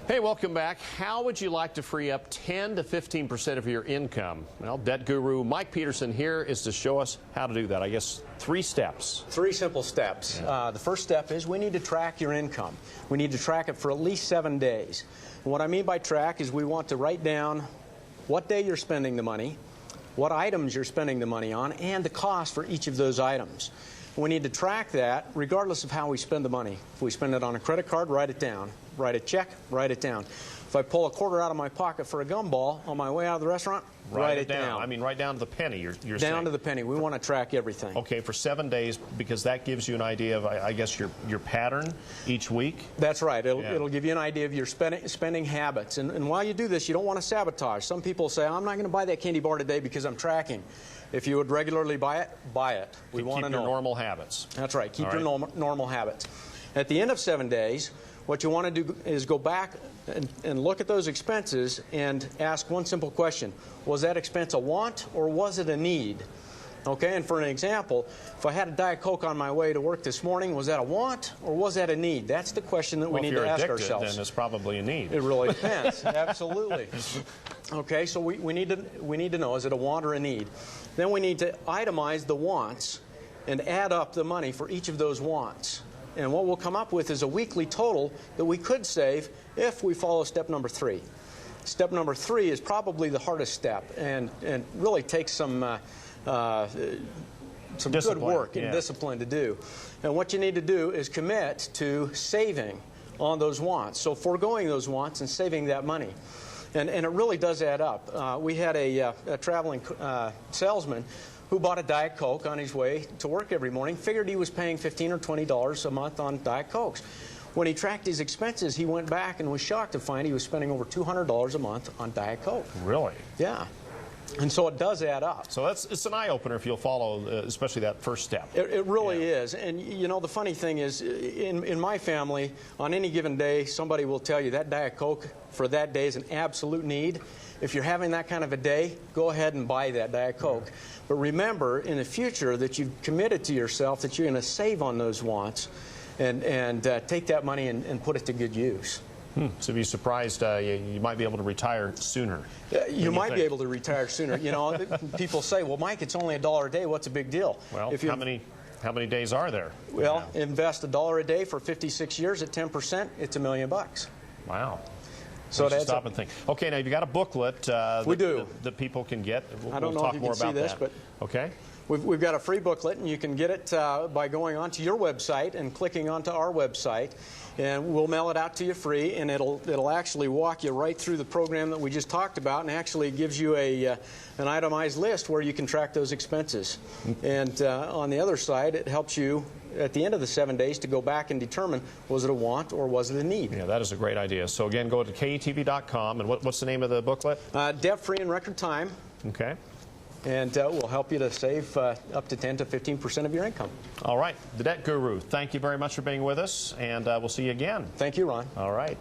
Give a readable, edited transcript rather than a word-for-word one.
Hey, welcome back. How would you like to free up 10 to 15% of your income? Well, debt guru Mike Peterson here is to show us how to do that. I guess 3 steps. 3 simple steps. The first step is we need to track your income. We need to track it for at least 7 days. And what I mean by track is we want to write down what day you're spending the money, what items you're spending the money on, and the cost for each of those items. We need to track that regardless of how we spend the money. If we spend it on a credit card, write it down. Write a check, write it down. If I pull a quarter out of my pocket for a gumball on my way out of the restaurant, write it down. I mean, right down to the penny, you're down saying. to the penny. We want to track everything. Okay, for 7 days, because that gives you an idea of, I guess, your pattern each week? That's right. It'll give you an idea of your spending habits. And while you do this, you don't want to sabotage. Some people say, I'm not going to buy that candy bar today because I'm tracking. If you would regularly buy it, buy it. We want to know. Keep your normal habits. That's right. Keep your normal habits. At the end of 7 days, what you want to do is go back and look at those expenses and ask one simple question. Was that expense a want or was it a need? Okay, and for an example, if I had a Diet Coke on my way to work this morning, was that a want or was that a need? That's the question that we need to ask ourselves. If you're addicted, then it's probably a need. It really depends. Absolutely. Okay, so we need to know, is it a want or a need? Then we need to itemize the wants and add up the money for each of those wants. And what we'll come up with is a weekly total that we could save if we follow step number 3. Step number 3 is probably the hardest step and really takes some good work and discipline to do. And what you need to do is commit to saving on those wants. So foregoing those wants and saving that money. And it really does add up. We had a traveling salesman who bought a Diet Coke on his way to work every morning, figured he was paying $15 or $20 a month on Diet Cokes. When he tracked his expenses, he went back and was shocked to find he was spending over $200 a month on Diet Coke. Really? Yeah. And so it does add up. So it's an eye-opener if you'll follow, especially that first step. It really is. And, you know, the funny thing is, in my family, on any given day, somebody will tell you that Diet Coke for that day is an absolute need. If you're having that kind of a day, go ahead and buy that Diet Coke. But remember, in the future, that you've committed to yourself that you're going to save on those wants and take that money and put it to good use. So be surprised you might be able to retire sooner. You might be able to retire sooner. You know, people say, well, Mike, it's only $1 a day. What's a big deal? Well, how many days are there? Well, invest $1 a day for 56 years at 10%. It's $1 million. Wow. So that's stop and think. Okay, now you've got a booklet that people can get. I don't know if you can see this, but okay. We've got a free booklet, and you can get it by going onto your website and clicking onto our website, and we'll mail it out to you free, and it'll actually walk you right through the program that we just talked about, and actually gives you an itemized list where you can track those expenses. And on the other side, it helps you at the end of the 7 days to go back and determine, was it a want or was it a need? Yeah, that is a great idea. So again, go to KETV.com, and what's the name of the booklet? Debt-free in record time. Okay. And we'll help you to save up to 10 to 15% of your income. All right. The Debt Guru, thank you very much for being with us, and we'll see you again. Thank you, Ron. All right.